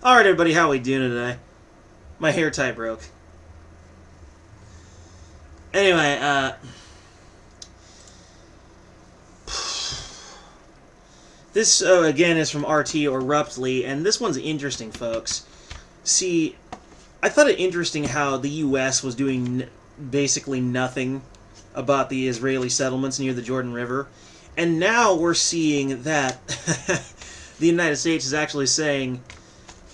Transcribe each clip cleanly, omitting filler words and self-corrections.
Alright, everybody, how we doing today? My hair tie broke. Anyway, this, again, is from RT or Ruptly, and this one's interesting, folks. See, I thought it interesting how the U.S. was doing basically nothing about the Israeli settlements near the Jordan River, and now we're seeing that the United States is actually saying,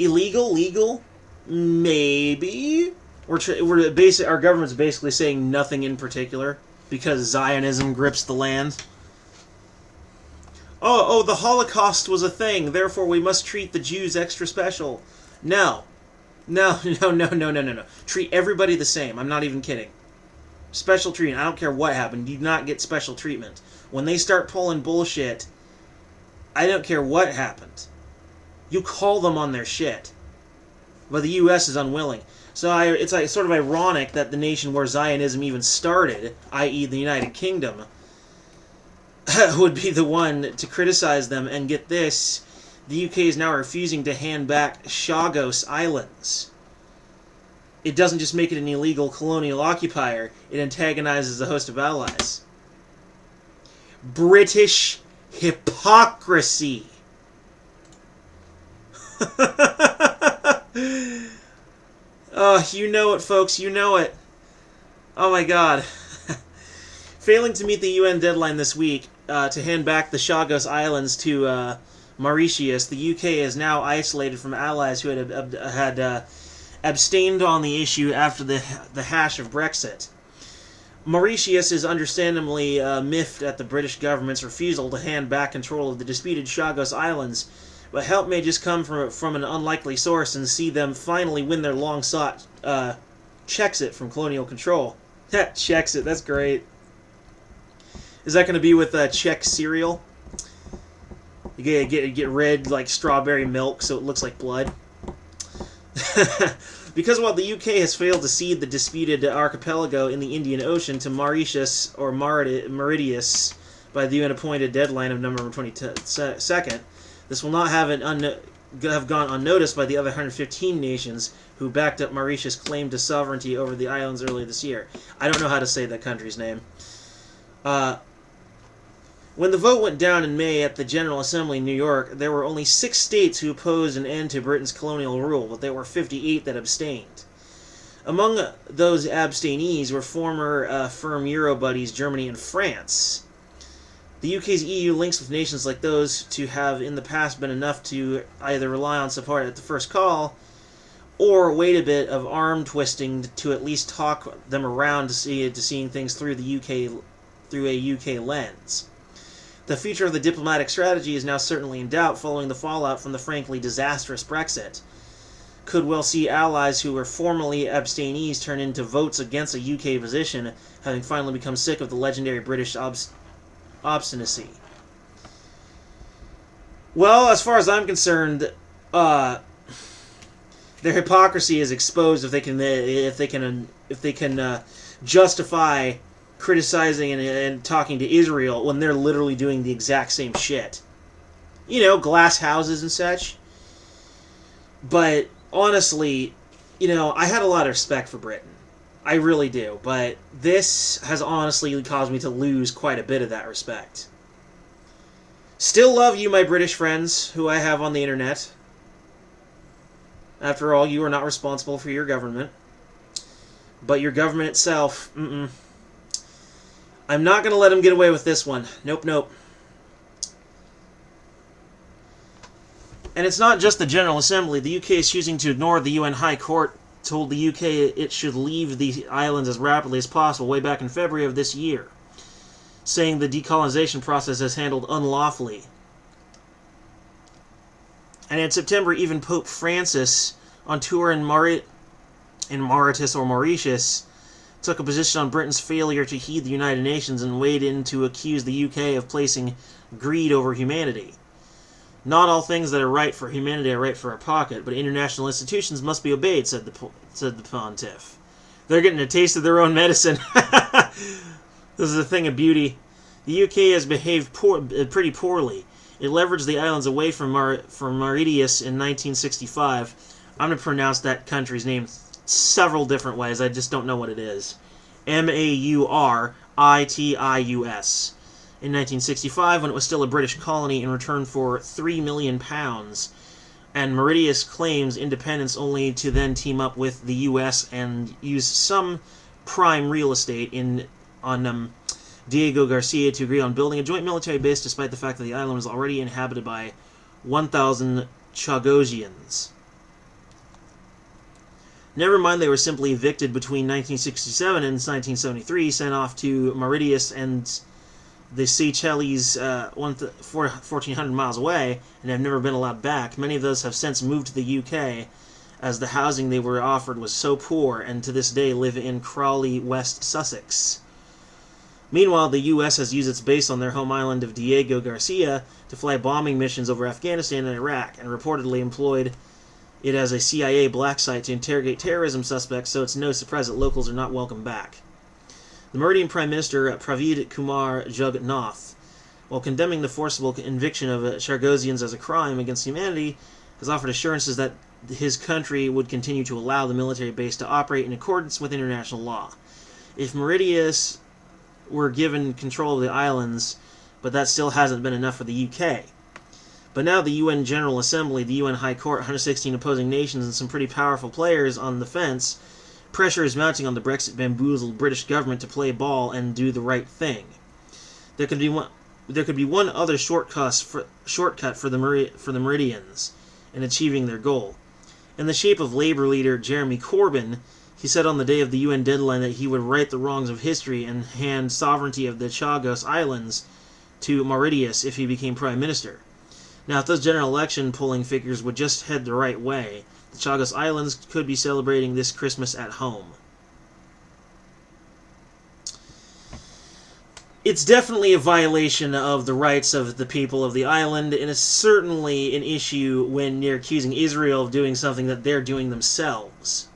illegal, legal, maybe. Our government's basically saying nothing in particular because Zionism grips the land. Oh, the Holocaust was a thing, therefore we must treat the Jews extra special. No. No. Treat everybody the same. I'm not even kidding. Special treatment. I don't care what happened. You do not get special treatment. When they start pulling bullshit, I don't care what happened. You call them on their shit. But the U.S. is unwilling. So it's like sort of ironic that the nation where Zionism even started, i.e. the United Kingdom, would be the one to criticize them. And get this, the UK is now refusing to hand back Chagos Islands. It doesn't just make it an illegal colonial occupier, it antagonizes a host of allies. British hypocrisy. Oh, you know it, folks. You know it. Oh, my God. Failing to meet the UN deadline this week to hand back the Chagos Islands to Mauritius, the UK is now isolated from allies who had abstained on the issue after the hash of Brexit. Mauritius is understandably miffed at the British government's refusal to hand back control of the disputed Chagos Islands, but help may just come from an unlikely source and see them finally win their long-sought Czechs-it from colonial control. Czechs-it, that's great. Is that going to be with Czech cereal? You get red like strawberry milk so it looks like blood? Because while the UK has failed to cede the disputed archipelago in the Indian Ocean to Mauritius or Mauritius by the UN-appointed deadline of November 22nd, this will not have gone unnoticed by the other 115 nations who backed up Mauritius' claim to sovereignty over the islands earlier this year. I don't know how to say that country's name. When the vote went down in May at the General Assembly in New York, there were only 6 states who opposed an end to Britain's colonial rule, but there were 58 that abstained. Among those abstainees were former firm Euro buddies Germany and France. The UK's EU links with nations like those to have in the past been enough to either rely on support at the first call, or wait a bit of arm twisting to at least talk them around to seeing things through a UK lens. The future of the diplomatic strategy is now certainly in doubt following the fallout from the frankly disastrous Brexit. Could well see allies who were formerly abstainees turn into votes against a UK position, having finally become sick of the legendary British obstinacy. Well, as far as I'm concerned, their hypocrisy is exposed if they can justify criticizing and talking to Israel when they're literally doing the exact same shit. You know, glass houses and such. But honestly, I had a lot of respect for Britain. I really do. But this has honestly caused me to lose quite a bit of that respect. Still love you, my British friends, who I have on the internet. After all, you are not responsible for your government. But your government itself, I'm not going to let him get away with this one. Nope. And it's not just the General Assembly. The UK is choosing to ignore the UN High Court told the UK it should leave the islands as rapidly as possible way back in February of this year, saying the decolonization process is handled unlawfully. And in September, even Pope Francis, on tour in Mauritius or Mauritius, took a position on Britain's failure to heed the United Nations and weighed in to accuse the UK of placing greed over humanity. Not all things that are right for humanity are right for our pocket, but international institutions must be obeyed, said the pontiff. They're getting a taste of their own medicine. This is a thing of beauty. The UK has behaved pretty poorly. It leveraged the islands away from Mauritius in 1965. I'm going to pronounce that country's name several different ways. I just don't know what it is. Mauritius. In 1965, when it was still a British colony, in return for £3 million. And Mauritius claims independence only to then team up with the U.S. and use some prime real estate on Diego Garcia to agree on building a joint military base, despite the fact that the island was already inhabited by 1,000 Chagosians. Never mind, they were simply evicted between 1967 and 1973, sent off to Mauritius and the Seychelles 1,400 miles away, and have never been allowed back. Many of those have since moved to the UK, as the housing they were offered was so poor, and to this day live in Crawley, West Sussex. Meanwhile, the U.S. has used its base on their home island of Diego Garcia to fly bombing missions over Afghanistan and Iraq, and reportedly employed it as a CIA black site to interrogate terrorism suspects, so it's no surprise that locals are not welcome back. The Mauritian Prime Minister, Pravid Kumar Jugnauth, while condemning the forcible eviction of Chagosians as a crime against humanity, has offered assurances that his country would continue to allow the military base to operate in accordance with international law. If Mauritius were given control of the islands, but that still hasn't been enough for the UK. But now the UN General Assembly, the UN High Court, 116 opposing nations, and some pretty powerful players on the fence, pressure is mounting on the Brexit-bamboozled British government to play ball and do the right thing. There could be one other shortcut for the Meridians in achieving their goal. In the shape of Labour leader Jeremy Corbyn, he said on the day of the UN deadline that he would right the wrongs of history and hand sovereignty of the Chagos Islands to Mauritius if he became Prime Minister. Now, if those general election polling figures would just head the right way, the Chagos Islands could be celebrating this Christmas at home. It's definitely a violation of the rights of the people of the island, and it's certainly an issue when you're accusing Israel of doing something that they're doing themselves.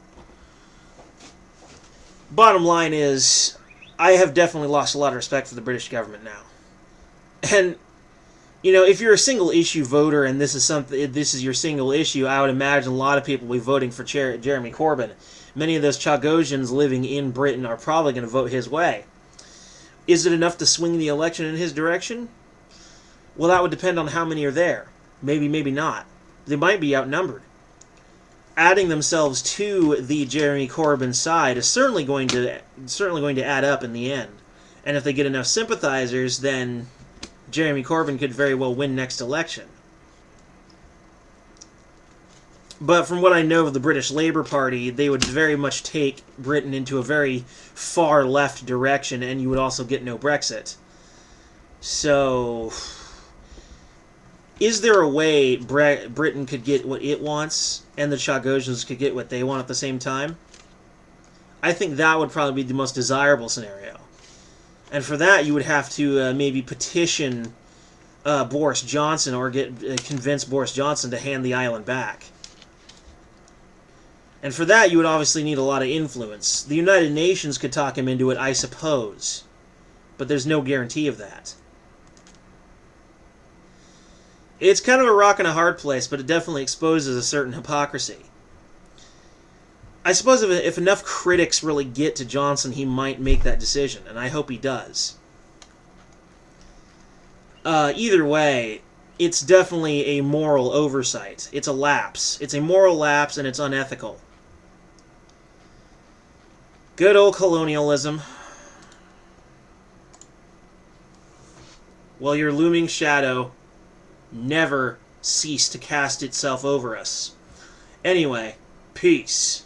Bottom line is, I have definitely lost a lot of respect for the British government now. And, you know, if you're a single-issue voter and this is your single issue, I would imagine a lot of people will be voting for Jeremy Corbyn. Many of those Chagosians living in Britain are probably going to vote his way. Is it enough to swing the election in his direction? Well, that would depend on how many are there. Maybe, maybe not. They might be outnumbered. Adding themselves to the Jeremy Corbyn side is certainly going to add up in the end. And if they get enough sympathizers, then Jeremy Corbyn could very well win next election. But from what I know of the British Labour Party, they would very much take Britain into a very far left direction, and you would also get no Brexit. So, is there a way Britain could get what it wants, and the Chagosians could get what they want at the same time? I think that would probably be the most desirable scenario. And for that, you would have to maybe petition Boris Johnson or convince Boris Johnson to hand the island back. And for that, you would obviously need a lot of influence. The United Nations could talk him into it, I suppose. But there's no guarantee of that. It's kind of a rock and a hard place, but it definitely exposes a certain hypocrisy. I suppose if enough critics really get to Johnson, he might make that decision, and I hope he does. Either way, it's definitely a moral oversight. It's a lapse. It's a moral lapse, and it's unethical. Good old colonialism. Well, your looming shadow never cease to cast itself over us. Anyway, peace.